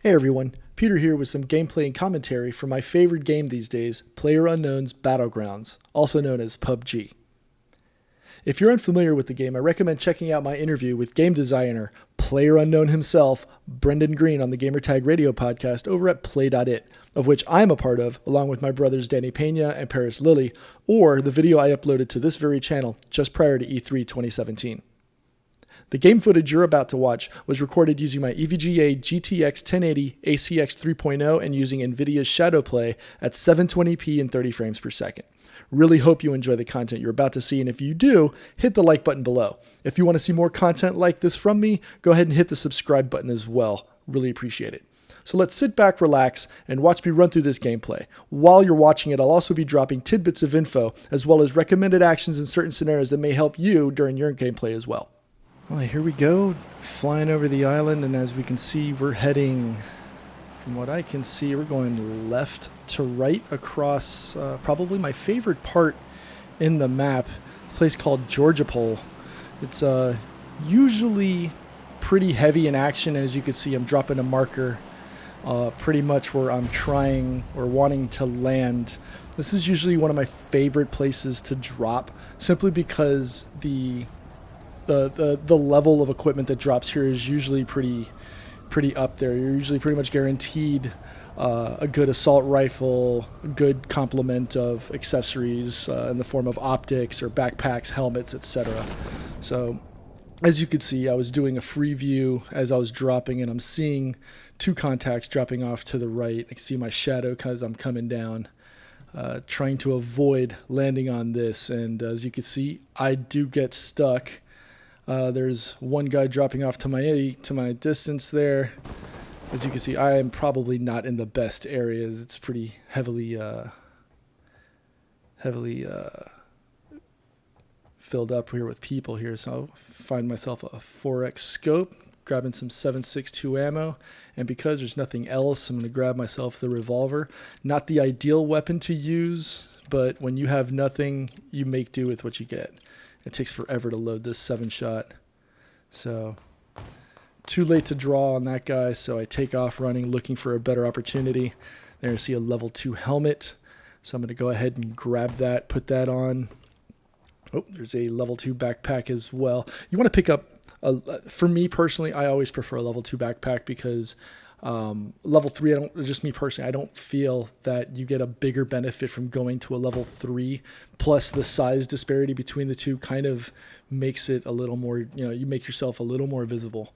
Hey everyone, Peter here with some gameplay and commentary for my favorite game these days, PlayerUnknown's Battlegrounds, also known as PUBG. If you're unfamiliar with the game, I recommend checking out my interview with game designer, PlayerUnknown himself, Brendan Green on the Gamertag Radio podcast over at Play.it, of which I'm a part of, along with my brothers Danny Pena and Paris Lilly, or the video I uploaded to this very channel just prior to E3 2017. The game footage you're about to watch was recorded using my EVGA GTX 1080 ACX 3.0 and using NVIDIA's Shadowplay at 720p and 30 frames per second. Really hope you enjoy the content you're about to see, and if you do, hit the like button below. If you want to see more content like this from me, go ahead and hit the subscribe button as well. Really appreciate it. So let's sit back, relax, and watch me run through this gameplay. While you're watching it, I'll also be dropping tidbits of info, as well as recommended actions in certain scenarios that may help you during your gameplay as well. Well, here we go, flying over the island, and as we can see, we're heading, from what I can see, we're going left to right across probably my favorite part in the map, a place called Georgopol. It's usually pretty heavy in action, and as you can see, I'm dropping a marker pretty much where I'm trying or wanting to land. This is usually one of my favorite places to drop, simply because the level of equipment that drops here is usually pretty up there. You're usually pretty much guaranteed a good assault rifle, a good complement of accessories in the form of optics or backpacks, helmets, etc. So as you could see, I was doing a free view as I was dropping, and I'm seeing two contacts dropping off to the right. I can see my shadow because I'm coming down, trying to avoid landing on this, and as you can see, I do get stuck. There's one guy dropping off to my distance there. As you can see, I am probably not in the best areas. It's pretty heavily filled up here with people here. So I'll find myself a 4X scope, grabbing some 7.62 ammo, and because there's nothing else, I'm going to grab myself the revolver. Not the ideal weapon to use, but when you have nothing, you make do with what you get. It takes forever to load this 7-shot. So, too late to draw on that guy, so I take off running, looking for a better opportunity. There I see a level 2 helmet, so I'm going to go ahead and grab that, put that on. Oh, there's a level 2 backpack as well. You want to pick up, for me personally, I always prefer a level 2 backpack because level 3, just me personally, I don't feel that you get a bigger benefit from going to a level 3, plus the size disparity between the two kind of makes it a little more, you make yourself a little more visible.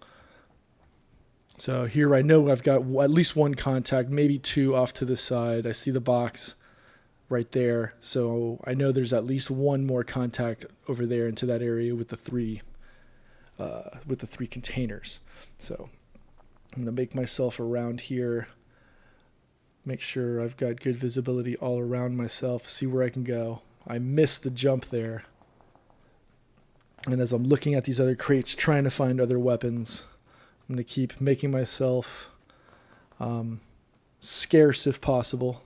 So here I know I've got at least one contact, maybe two off to the side. I see the box right there, so I know there's at least one more contact over there into that area with the three containers. So I'm going to make myself around here, make sure I've got good visibility all around myself, see where I can go. I missed the jump there. And as I'm looking at these other crates, trying to find other weapons, I'm going to keep making myself scarce if possible.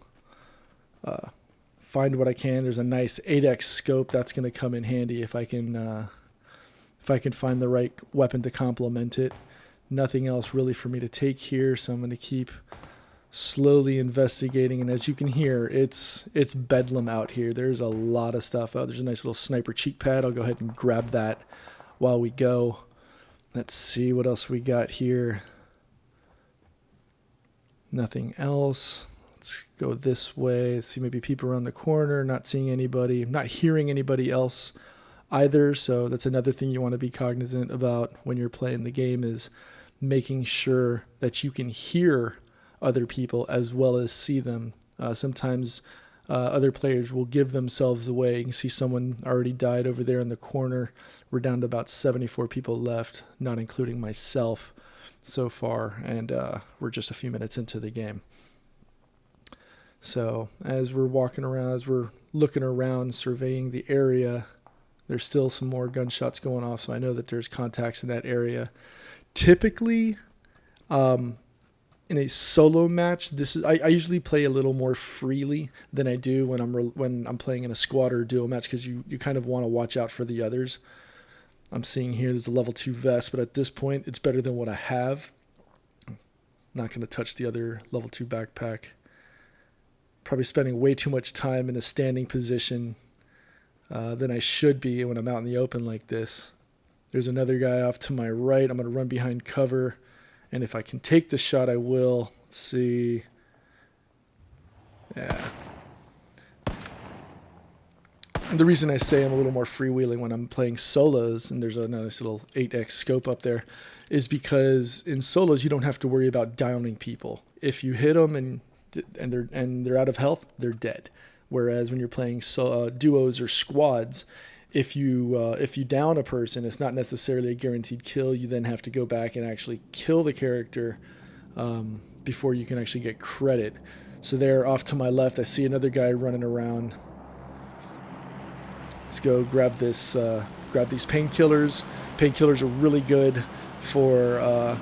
Find what I can. There's a nice 8X scope that's going to come in handy if I can find the right weapon to complement it. Nothing else really for me to take here, so I'm going to keep slowly investigating. And as you can hear, it's bedlam out here. There's a lot of stuff. Oh, there's a nice little sniper cheek pad. I'll go ahead and grab that while we go. Let's see what else we got here. Nothing else. Let's go this way. See maybe people around the corner. Not seeing anybody. I'm not hearing anybody else either, so that's another thing you want to be cognizant about when you're playing the game, is making sure that you can hear other people as well as see them. Sometimes other players will give themselves away. You can see someone already died over there in the corner. We're down to about 74 people left, not including myself so far, and we're just a few minutes into the game. So as we're walking around, as we're looking around, surveying the area, there's still some more gunshots going off, so I know that there's contacts in that area. Typically, in a solo match, I usually play a little more freely than I do when I'm playing in a squad or a duo match, because you kind of want to watch out for the others. I'm seeing here there's a level 2 vest, but at this point it's better than what I have. not going to touch the other level 2 backpack. Probably spending way too much time in a standing position than I should be when I'm out in the open like this. There's another guy off to my right. I'm going to run behind cover, and if I can take the shot, I will. Let's see. Yeah. And the reason I say I'm a little more freewheeling when I'm playing solos, and there's a nice little 8x scope up there, is because in solos you don't have to worry about downing people. If you hit them and they're out of health, they're dead. Whereas when you're playing duos or squads, if you down a person, it's not necessarily a guaranteed kill. You then have to go back and actually kill the character before you can actually get credit. So there, off to my left, I see another guy running around. Let's go grab this. Grab these painkillers. Painkillers are really good for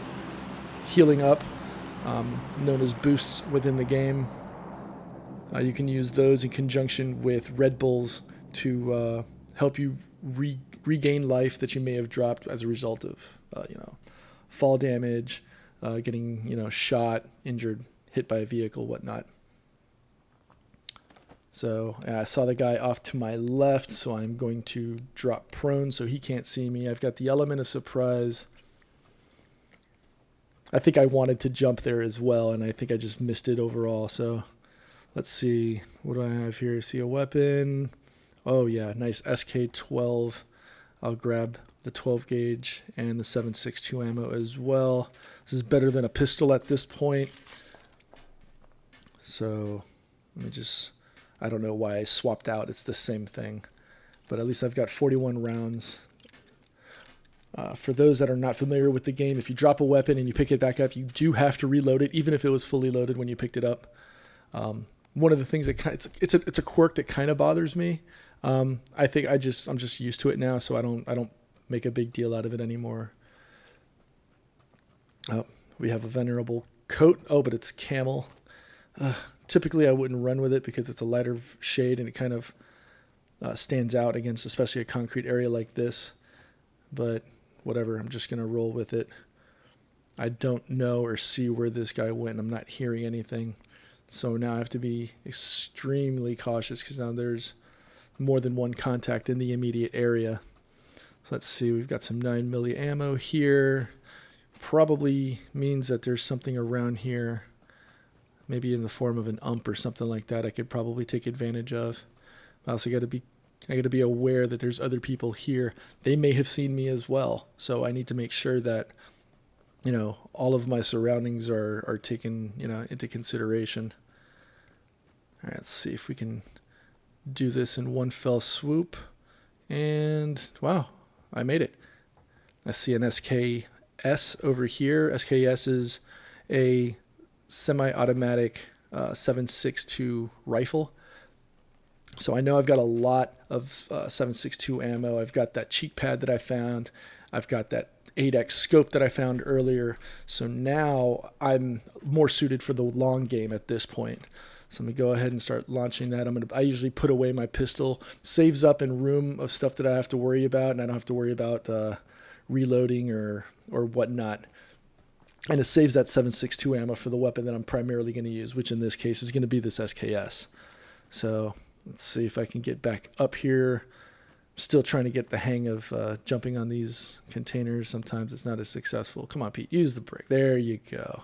healing up, known as boosts within the game. You can use those in conjunction with Red Bulls to help you regain life that you may have dropped as a result of fall damage, getting shot, injured, hit by a vehicle, whatnot. So I saw the guy off to my left, so I'm going to drop prone so he can't see me. I've got the element of surprise. I think I wanted to jump there as well, and I think I just missed it overall. So let's see. What do I have here? See a weapon. Oh, yeah, nice SK-12. I'll grab the 12 gauge and the 7.62 ammo as well. This is better than a pistol at this point. So let me just... I don't know why I swapped out. It's the same thing. But at least I've got 41 rounds. For those that are not familiar with the game, if you drop a weapon and you pick it back up, you do have to reload it, even if it was fully loaded when you picked it up. One of the things that it's a quirk that kind of bothers me. I think I'm just used to it now, so I don't make a big deal out of it anymore. Oh, we have a venerable coat. Oh, but it's camel. Typically, I wouldn't run with it because it's a lighter shade and it kind of stands out against especially a concrete area like this. But whatever, I'm just going to roll with it. I don't know or see where this guy went. I'm not hearing anything. So now I have to be extremely cautious because now there's more than one contact in the immediate area. So let's see, we've got some 9 milli ammo here. Probably means that there's something around here. Maybe in the form of an ump or something like that I could probably take advantage of. I also got to be aware that there's other people here. They may have seen me as well. So I need to make sure that, all of my surroundings are taken, into consideration. All right, let's see if we can do this in one fell swoop. And wow, I made it. I see an SKS over here. SKS is a semi-automatic 7.62 rifle. So I know I've got a lot of 7.62 ammo. I've got that cheek pad that I found. I've got that 8x scope that I found earlier. So now I'm more suited for the long game at this point. So I'm going to go ahead and start launching that. I usually put away my pistol. Saves up in room of stuff that I have to worry about, and I don't have to worry about reloading or whatnot. And it saves that 7.62 ammo for the weapon that I'm primarily going to use, which in this case is going to be this SKS. So let's see if I can get back up here. Still trying to get the hang of jumping on these containers. Sometimes it's not as successful. Come on, Pete, use the brick. There you go.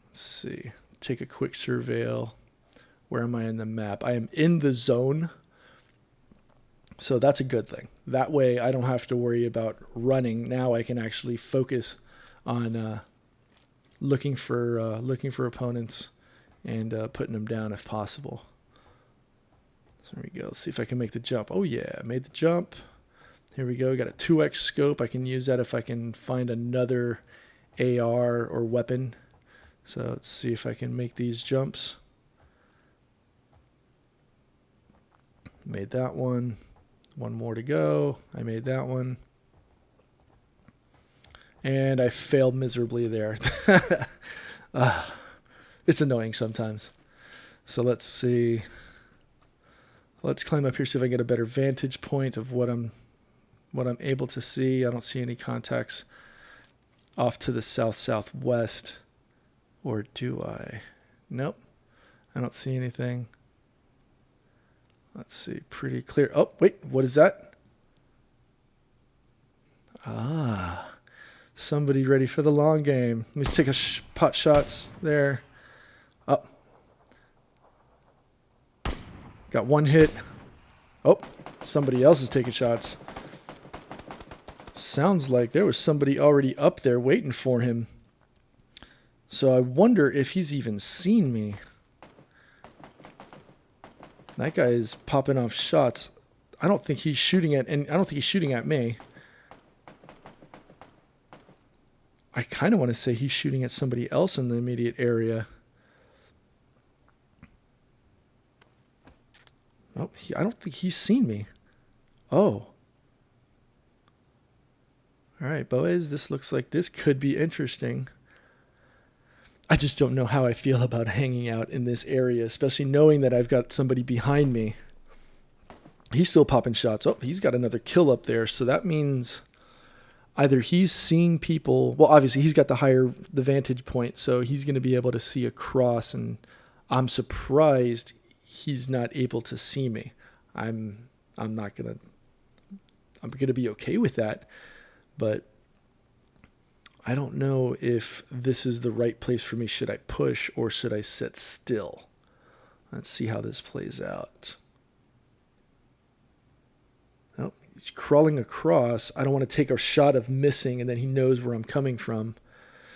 Let's see. Take a quick surveil. Where am I in the map? I am in the zone. So that's a good thing. That way I don't have to worry about running. Now I can actually focus on looking for opponents and putting them down if possible. So there we go. Let's see if I can make the jump. Oh yeah, I made the jump. Here we go. Got a 2x scope. I can use that if I can find another AR or weapon. So let's see if I can make these jumps. Made that one. One more to go. I made that one. And I failed miserably there. It's annoying sometimes. So let's see. Let's climb up here, see if I can get a better vantage point of what I'm able to see. I don't see any contacts off to the south-southwest. Or do I? Nope. I don't see anything. Let's see. Pretty clear. Oh, wait. What is that? Ah. Somebody ready for the long game. Let me take a pot shots there. Up. Got one hit. Oh, somebody else is taking shots. Sounds like there was somebody already up there waiting for him. So I wonder if he's even seen me. That guy is popping off shots. I don't think he's shooting at, and I don't think he's shooting at me. I kind of want to say he's shooting at somebody else in the immediate area. Oh, I don't think he's seen me. Oh. All right, boys, this looks like this could be interesting. I just don't know how I feel about hanging out in this area, especially knowing that I've got somebody behind me. He's still popping shots. Oh, he's got another kill up there, so that means either he's seeing people. Well, obviously he's got the vantage point, so he's going to be able to see across. And I'm surprised he's not able to see me. I'm gonna be okay with that, but I don't know if this is the right place for me. Should I push or should I sit still? Let's see how this plays out. Oh, he's crawling across. I don't want to take a shot of missing and then he knows where I'm coming from.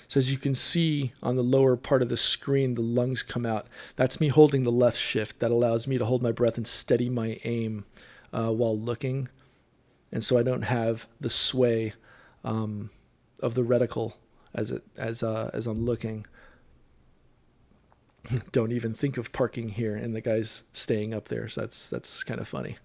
So as you can see on the lower part of the screen, the lungs come out. That's me holding the left shift. That allows me to hold my breath and steady my aim while looking. And so I don't have the sway of the reticle as I'm looking. Don't even think of parking here, and the guy's staying up there. So that's kind of funny.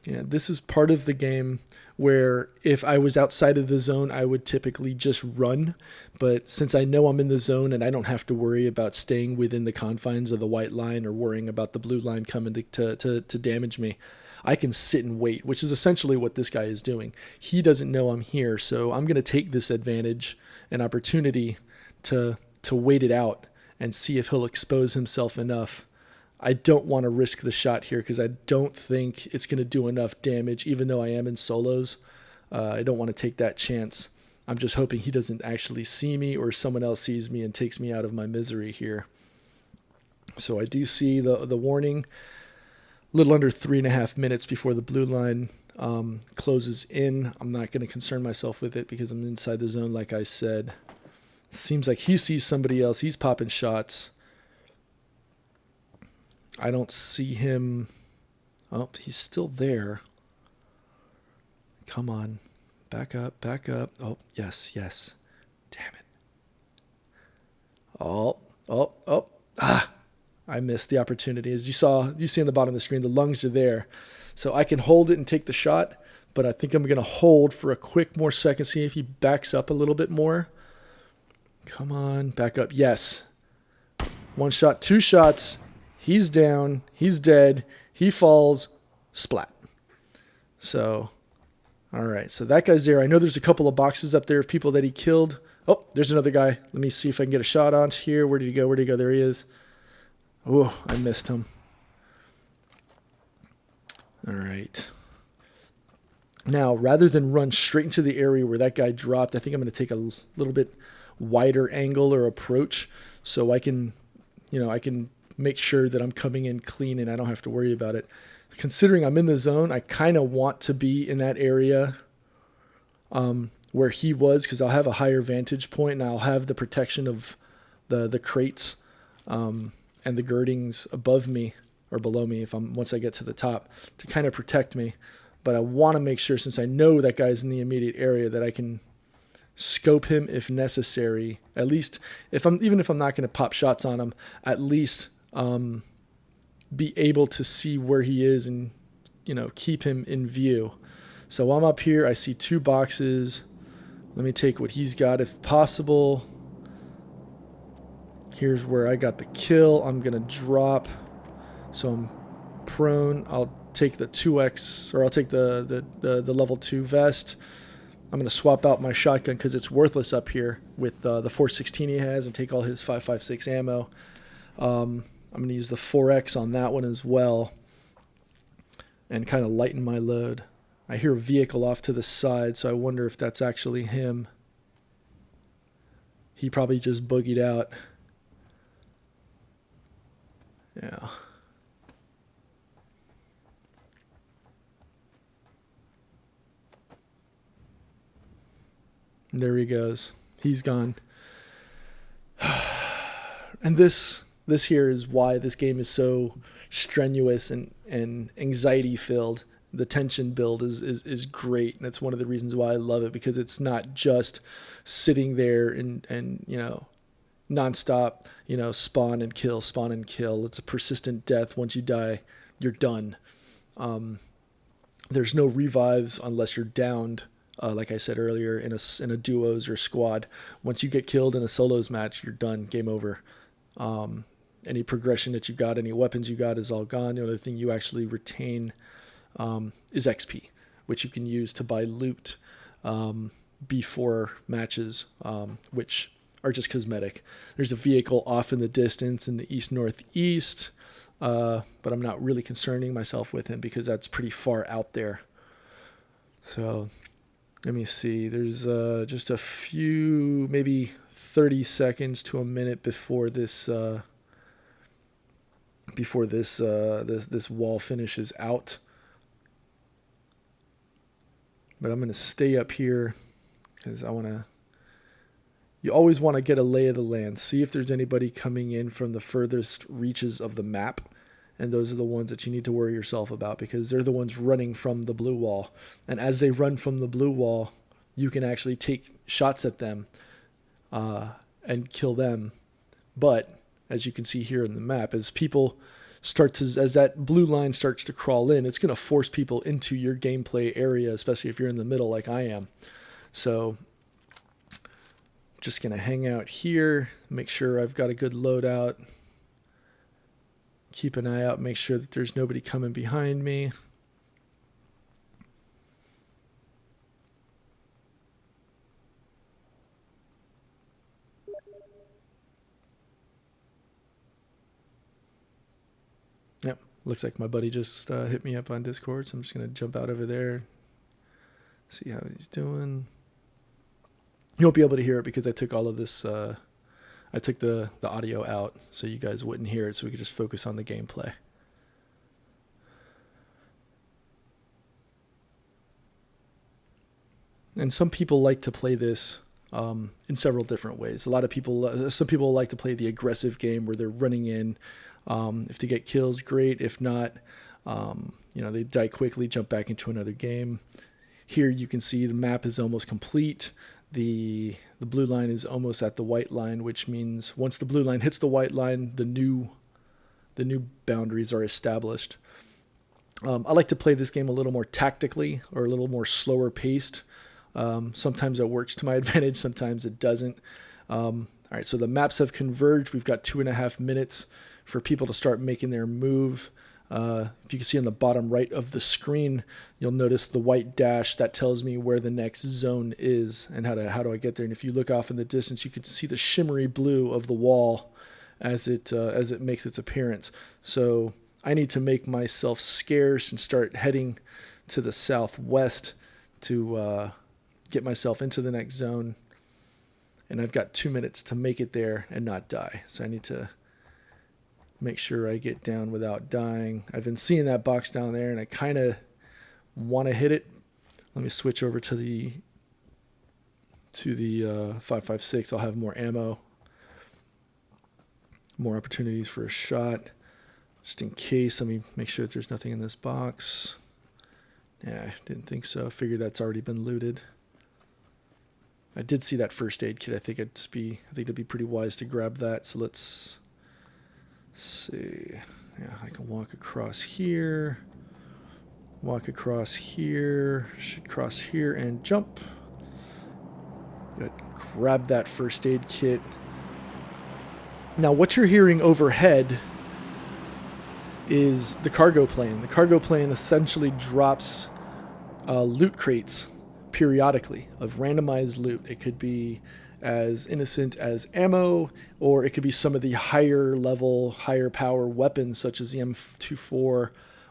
Yeah, this is part of the game where if I was outside of the zone, I would typically just run. But since I know I'm in the zone and I don't have to worry about staying within the confines of the white line or worrying about the blue line coming to damage me, I can sit and wait, which is essentially what this guy is doing. He doesn't know I'm here, so I'm going to take this advantage and opportunity to wait it out and see if he'll expose himself enough. I don't want to risk the shot here because I don't think it's going to do enough damage, even though I am in solos. I don't want to take that chance. I'm just hoping he doesn't actually see me or someone else sees me and takes me out of my misery here. So I do see the warning. A little under 3.5 minutes before the blue line closes in. I'm not going to concern myself with it because I'm inside the zone, like I said. Seems like he sees somebody else. He's popping shots. I don't see him. Oh, he's still there. Come on. Back up, back up. Oh, yes, yes. Damn it. Oh. Ah, I missed the opportunity. As you see on the bottom of the screen, the lungs are there. So I can hold it and take the shot, but I think I'm going to hold for a quick more second, see if he backs up a little bit more. Come on, back up. Yes. One shot, two shots. He's down. He's dead. He falls. Splat. So, all right. So that guy's there. I know there's a couple of boxes up there of people that he killed. Oh, there's another guy. Let me see if I can get a shot on here. Where did he go? Where did he go? There he is. Oh, I missed him. All right. Now, rather than run straight into the area where that guy dropped, I think I'm going to take a little bit wider angle or approach so I can make sure that I'm coming in clean and I don't have to worry about it. Considering I'm in the zone, I kind of want to be in that area where he was because I'll have a higher vantage point and I'll have the protection of the crates and the girdings above me or below me once I get to the top to kind of protect me. But I want to make sure, since I know that guy's in the immediate area, that I can scope him if necessary. At least even if I'm not going to pop shots on him, at least be able to see where he is and keep him in view. So I'm up here. I see two boxes. Let me take what he's got if possible. Here's where I got the kill. I'm going to drop. So I'm prone. I'll take the 2X, or I'll take the level 2 vest. I'm going to swap out my shotgun because it's worthless up here with the 416 he has, and take all his 5.56 ammo. I'm going to use the 4X on that one as well and kind of lighten my load. I hear a vehicle off to the side, so I wonder if that's actually him. He probably just boogied out. Yeah. And there he goes. He's gone. And this here is why this game is so strenuous and anxiety filled. The tension build is great, and it's one of the reasons why I love it, because it's not just sitting there and you know, nonstop, you know, spawn and kill, spawn and kill. It's a persistent death. Once you die, you're done. There's no revives unless you're downed. Like I said earlier, in a duos or squad. Once you get killed in a solos match, you're done. Game over. Any progression that you got, any weapons you got, is all gone. The only thing you actually retain is XP, which you can use to buy loot before matches, which are just cosmetic. There's a vehicle off in the distance in the east-northeast, but I'm not really concerning myself with him because that's pretty far out there. So let me see. There's just a few, maybe 30 seconds to a minute before this this wall finishes out. But I'm going to stay up here because you always want to get a lay of the land. See if there's anybody coming in from the furthest reaches of the map. And those are the ones that you need to worry yourself about, because they're the ones running from the blue wall. And as they run from the blue wall, you can actually take shots at them and kill them. But as you can see here in the map, as that blue line starts to crawl in, it's going to force people into your gameplay area, especially if you're in the middle like I am. So just going to hang out here, make sure I've got a good loadout. Keep an eye out, make sure that there's nobody coming behind me. Yep, looks like my buddy just hit me up on Discord, so I'm just going to jump out over there, see how he's doing. You won't be able to hear it because I took all of this, I took the audio out so you guys wouldn't hear it, so we could just focus on the gameplay. And some people like to play this in several different ways. A lot of people, some people like to play the aggressive game where they're running in. If they get kills, great. If not, you know, they die quickly, jump back into another game. Here you can see the map is almost complete. The blue line is almost at the white line, which means once the blue line hits the white line, the new boundaries are established. I like to play this game a little more tactically, or a little more slower paced. Sometimes it works to my advantage, sometimes it doesn't. All right, so the maps have converged. We've got 2.5 minutes for people to start making their move. If you can see on the bottom right of the screen, you'll notice the white dash that tells me where the next zone is and how do I get there. And if you look off in the distance, you can see the shimmery blue of the wall as it makes its appearance. So I need to make myself scarce and start heading to the southwest to get myself into the next zone. And I've got 2 minutes to make it there and not die. So I need to make sure I get down without dying. I've been seeing that box down there, and I kind of want to hit it. Let me switch over to the 5.56. I'll have more ammo, more opportunities for a shot. Just in case, let me make sure that there's nothing in this box. Yeah, didn't think so. Figured that's already been looted. I did see that first aid kit. I think it'd be pretty wise to grab that. So let's see. Yeah, I can walk across here. Should cross here and jump. Good. Grab that first aid kit. Now, what you're hearing overhead is the cargo plane. The cargo plane essentially drops loot crates periodically of randomized loot. It could be as innocent as ammo, or it could be some of the higher level, higher power weapons such as the M24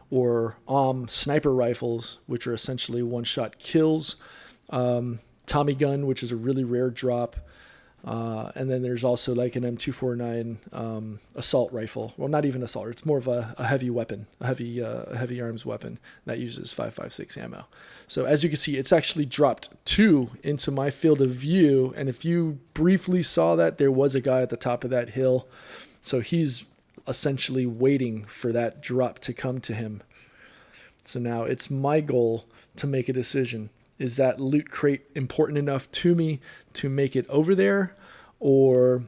or sniper rifles, which are essentially one-shot kills. Tommy gun, which is a really rare drop. And then there's also like an M249 assault rifle. Well, not even assault. It's more of a heavy weapon, a heavy arms weapon that uses 5.56 ammo. So as you can see, it's actually dropped 2 into my field of view. And if you briefly saw that, there was a guy at the top of that hill. So he's essentially waiting for that drop to come to him. So now it's my goal to make a decision. Is that loot crate important enough to me to make it over there? Or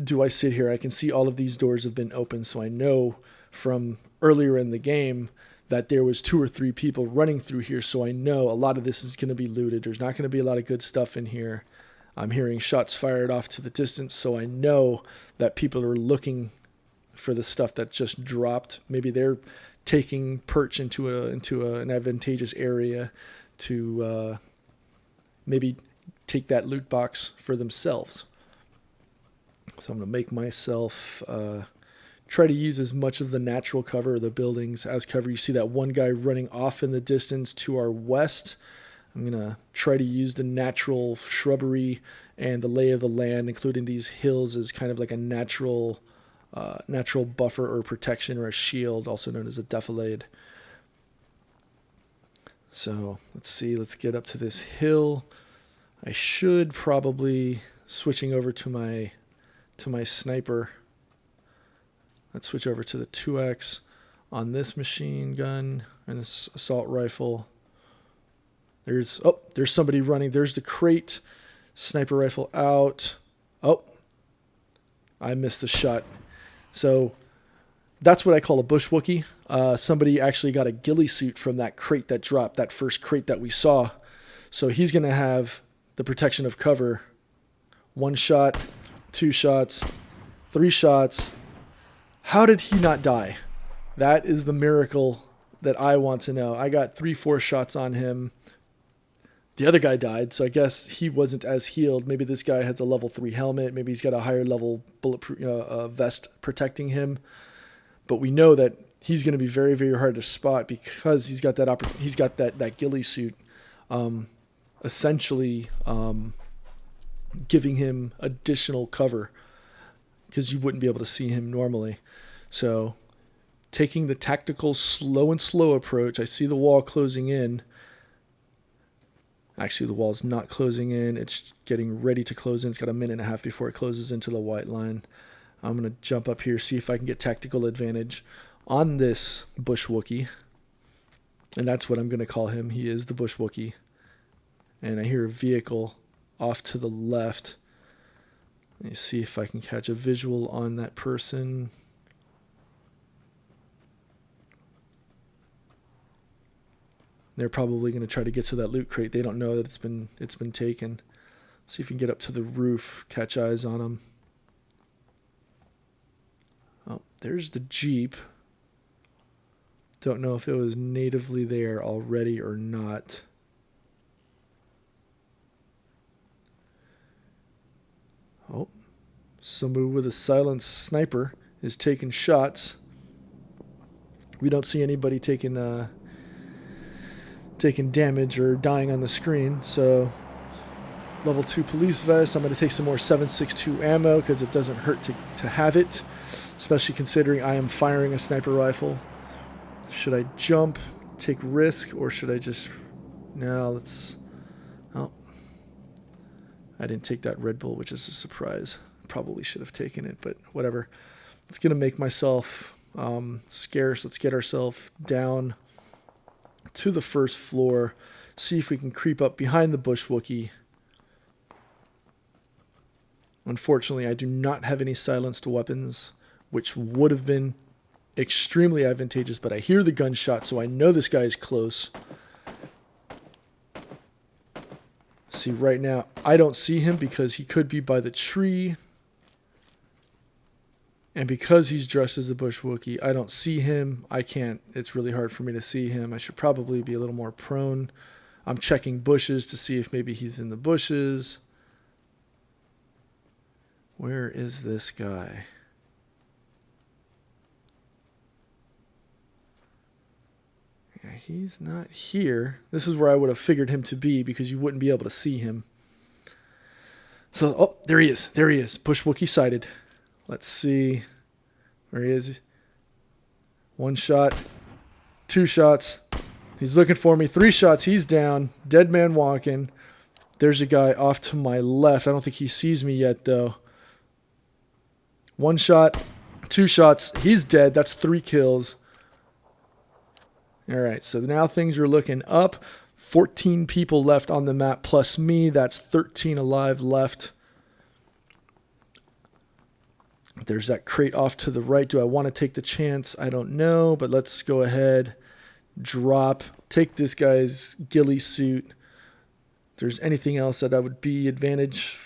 do I sit here? I can see all of these doors have been opened, so I know from earlier in the game that there was 2 or 3 people running through here, so I know a lot of this is going to be looted. There's not going to be a lot of good stuff in here. I'm hearing shots fired off to the distance, so I know that people are looking for the stuff that just dropped. Maybe they're taking perch into an advantageous area to maybe take that loot box for themselves. So I'm going to make myself try to use as much of the natural cover of the buildings as cover. You see that one guy running off in the distance to our west. I'm going to try to use the natural shrubbery and the lay of the land, including these hills, as kind of like a natural buffer or protection or a shield, also known as a defilade. So let's see, let's get up to this hill. I should probably, switching over to my sniper, let's switch over to the 2X on this machine gun and this assault rifle. There's somebody running. There's the crate. Sniper rifle out. Oh, I missed the shot. So that's what I call a bush Wookie. Somebody actually got a ghillie suit from that crate that dropped, that first crate that we saw. So he's going to have the protection of cover. 1 shot, 2 shots, 3 shots. How did he not die? That is the miracle that I want to know. I got 3-4 shots on him. The other guy died, so I guess he wasn't as healed. Maybe this guy has a level 3 helmet. Maybe he's got a higher level bulletproof vest protecting him. But we know that he's going to be very, very hard to spot because he's got that ghillie suit, essentially giving him additional cover because you wouldn't be able to see him normally. So taking the tactical slow and slow approach, I see the wall closing in. Actually, the wall's not closing in. It's getting ready to close in. It's got a minute and a half before it closes into the white line. I'm going to jump up here, see if I can get tactical advantage on this bush Wookie. And that's what I'm going to call him. He is the bush Wookie. And I hear a vehicle off to the left. Let me see if I can catch a visual on that person. They're probably going to try to get to that loot crate. They don't know that it's been taken. See if we can get up to the roof, catch eyes on them. Oh, there's the Jeep. Don't know if it was natively there already or not. Oh, somebody with a silenced sniper is taking shots. We don't see anybody taking damage or dying on the screen. So level 2 police vest. I'm going to take some more 7.62 ammo because it doesn't hurt to have it, especially considering I am firing a sniper rifle. Should I jump, take risk, or should I just... No, let's... Oh, I didn't take that Red Bull, which is a surprise. Probably should have taken it, but whatever. It's going to make myself scarce. Let's get ourselves down to the first floor, see if we can creep up behind the bush Wookie. Unfortunately, I do not have any silenced weapons, which would have been extremely advantageous, but I hear the gunshot, so I know this guy is close. See, right now, I don't see him because he could be by the tree. And because he's dressed as a bush Wookiee, I don't see him. I can't. It's really hard for me to see him. I should probably be a little more prone. I'm checking bushes to see if maybe he's in the bushes. Where is this guy? Yeah, he's not here. This is where I would have figured him to be because you wouldn't be able to see him. So, oh, there he is. There he is. Bush Wookiee sighted. Let's see where he is. 1 shot, 2 shots. He's looking for me. 3 shots. He's down. Dead man walking. There's a guy off to my left. I don't think he sees me yet, though. 1 shot, 2 shots. He's dead. That's 3 kills. All right, so now things are looking up. 14 people left on the map plus me. That's 13 alive left. There's that crate off to the right. Do I want to take the chance? I don't know, but let's go ahead. Drop. Take this guy's ghillie suit. If there's anything else that I would be advantage.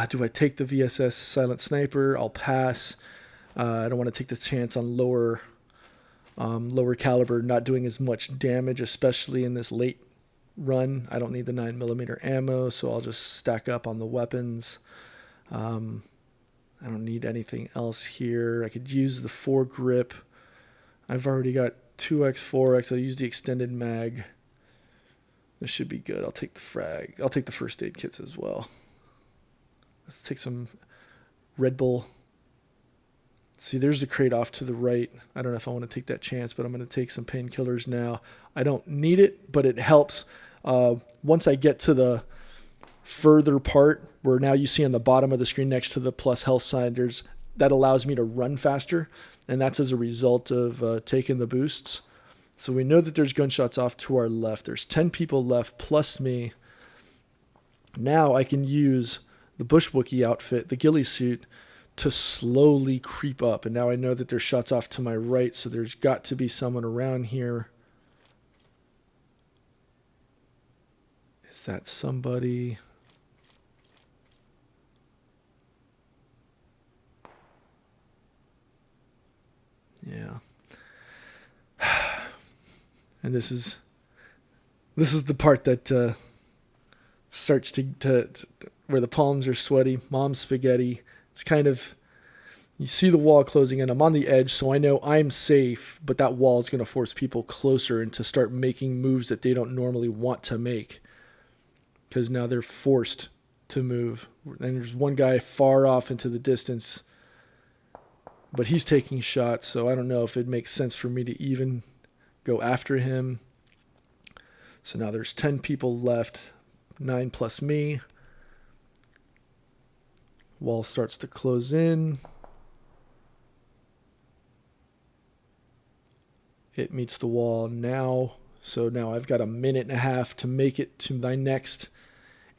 Do I take the VSS Silent Sniper? I'll pass. I don't want to take the chance on lower caliber not doing as much damage, especially in this late run. I don't need the 9mm ammo, so I'll just stack up on the weapons. I don't need anything else here. I could use the foregrip. I've already got 2x, 4x. I'll use the extended mag. This should be good. I'll take the frag. I'll take the first aid kits as well. Let's take some Red Bull. See, there's the crate off to the right. I don't know if I want to take that chance, but I'm going to take some painkillers now. I don't need it, but it helps. Once I get to the further part where now you see on the bottom of the screen next to the plus health sign, that allows me to run faster, and that's as a result of taking the boosts. So we know that there's gunshots off to our left. There's 10 people left plus me. Now I can use the Bush Wookiee outfit, the ghillie suit, to slowly creep up. And now I know that there's shots off to my right, so there's got to be someone around here. Is that somebody? Yeah. And this is the part that starts to where the palms are sweaty. Mom's spaghetti. It's kind of, you see the wall closing in. I'm on the edge, so I know I'm safe, but that wall is going to force people closer and to start making moves that they don't normally want to make, because now they're forced to move. And there's one guy far off into the distance, but he's taking shots, so I don't know if it makes sense for me to even go after him. So now there's 10 people left, 9 plus me. Wall starts to close in. It meets the wall now. So now I've got a minute and a half to make it to my next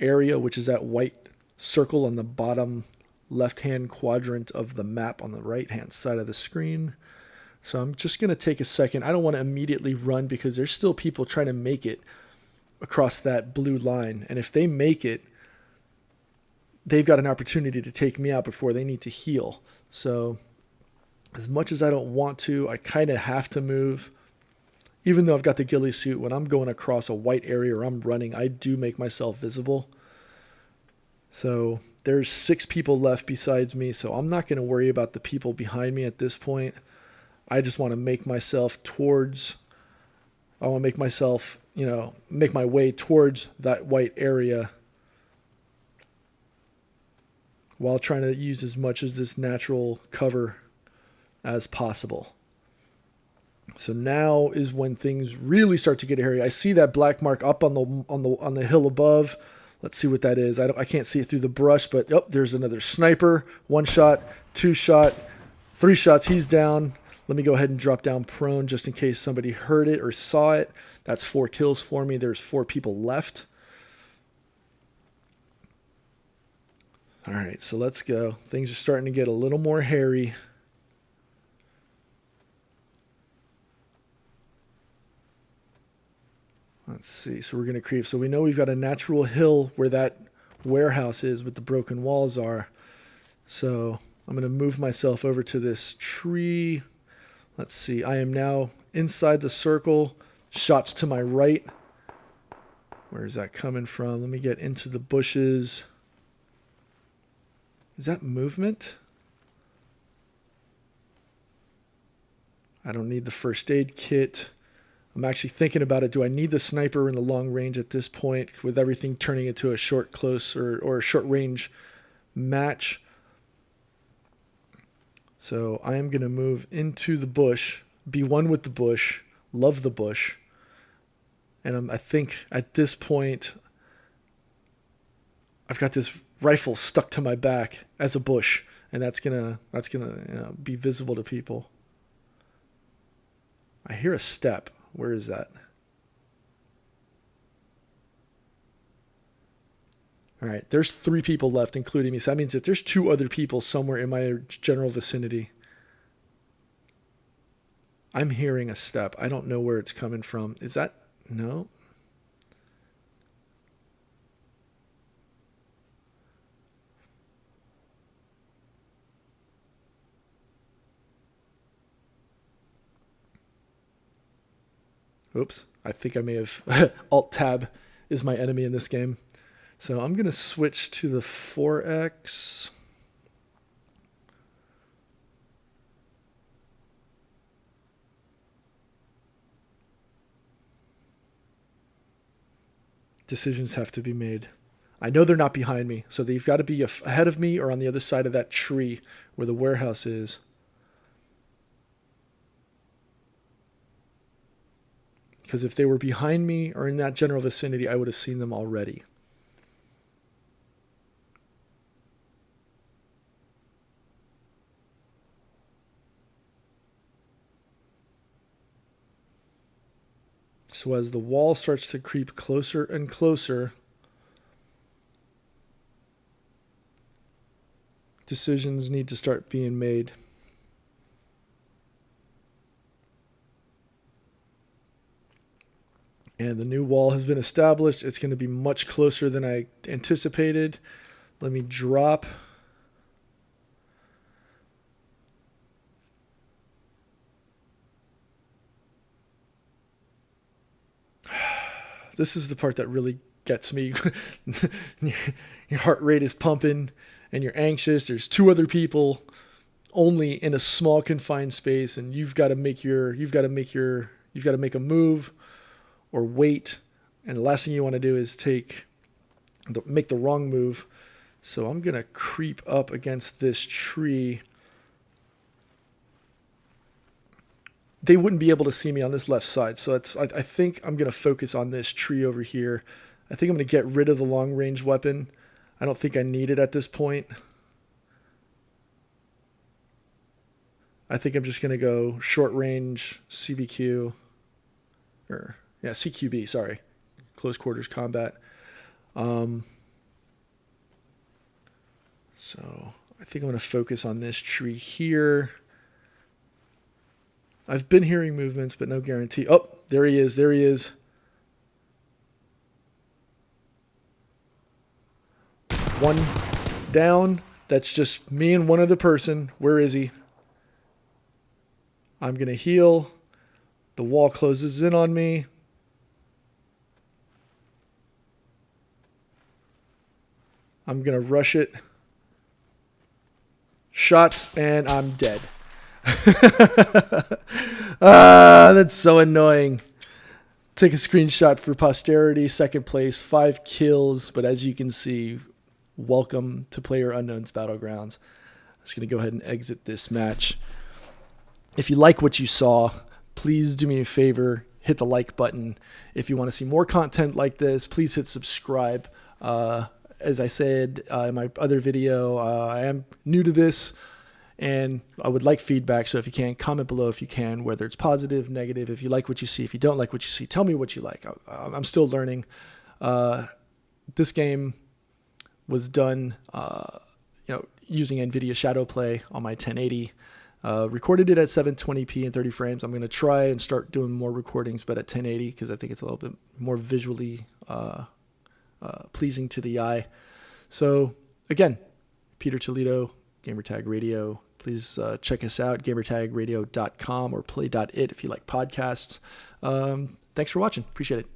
area, which is that white circle on the bottom left-hand quadrant of the map on the right-hand side of the screen. So I'm just going to take a second. I don't want to immediately run because there's still people trying to make it across that blue line. And if they make it, they've got an opportunity to take me out before they need to heal. So as much as I don't want to, I kind of have to move. Even though I've got the ghillie suit, when I'm going across a white area or I'm running, I do make myself visible. So there's 6 people left besides me, so I'm not going to worry about the people behind me at this point. I just want to make myself towards, I want to make myself, make my way towards that white area while trying to use as much of this natural cover as possible. So now is when things really start to get hairy. I see that black mark up on the hill above. Let's see what that is. I can't see it through the brush, but there's another sniper. 1 shot, 2 shot, 3 shots. He's down. Let me go ahead and drop down prone just in case somebody heard it or saw it. That's 4 kills for me. There's 4 people left. All right, so let's go. Things are starting to get a little more hairy. Let's see. So we're going to creep. So we know we've got a natural hill where that warehouse is with the broken walls are. So I'm going to move myself over to this tree. Let's see. I am now inside the circle. Shots to my right. Where is that coming from? Let me get into the bushes. Is that movement? I don't need the first aid kit. I'm actually thinking about it. Do I need the sniper in the long range at this point with everything turning into a short close or a short range match? So I am going to move into the bush, be one with the bush, love the bush. And I think at this point, I've got this rifle stuck to my back as a bush, and that's gonna be visible to people. I hear a step. Where is that? All right, there's 3 people left, including me. So that means that there's 2 other people somewhere in my general vicinity. I'm hearing a step. I don't know where it's coming from. Is that... No. Oops. I think I may have... Alt-Tab is my enemy in this game. So I'm going to switch to the 4X. Decisions have to be made. I know they're not behind me, so they've got to be ahead of me or on the other side of that tree where the warehouse is. Because if they were behind me or in that general vicinity, I would have seen them already. So as the wall starts to creep closer and closer, decisions need to start being made. And the new wall has been established. It's going to be much closer than I anticipated. Let me drop. This is the part that really gets me. Your heart rate is pumping and you're anxious. There's 2 other people only in a small confined space, and you've got to make a move or wait. And the last thing you want to do is make the wrong move. So I'm going to creep up against this tree. They wouldn't be able to see me on this left side. So I think I'm going to focus on this tree over here. I think I'm going to get rid of the long range weapon. I don't think I need it at this point. I think I'm just going to go short range CQB, sorry. Close quarters combat. So I think I'm going to focus on this tree here. I've been hearing movements, but no guarantee. Oh, there he is. There he is. One down. That's just me and one other person. Where is he? I'm going to heal. The wall closes in on me. I'm going to rush it. Shots, and I'm dead. That's so annoying. Take a screenshot for posterity. Second place, 5 kills. But as you can see, welcome to PlayerUnknown's Battlegrounds. I'm just going to go ahead and exit this match. If you like what you saw, please do me a favor. Hit the like button. If you want to see more content like this, please hit subscribe. As I said in my other video, I am new to this, and I would like feedback. So if you can, comment below if you can, whether it's positive, negative, if you like what you see, if you don't like what you see, tell me what you like. I'm still learning. This game was done using NVIDIA Shadowplay on my 1080. Recorded it at 720p and 30 frames. I'm going to try and start doing more recordings, but at 1080, because I think it's a little bit more visually pleasing to the eye. So again, Peter Toledo, Gamertag Radio. Please check us out, gamertagradio.com or play.it if you like podcasts. Thanks for watching. Appreciate it.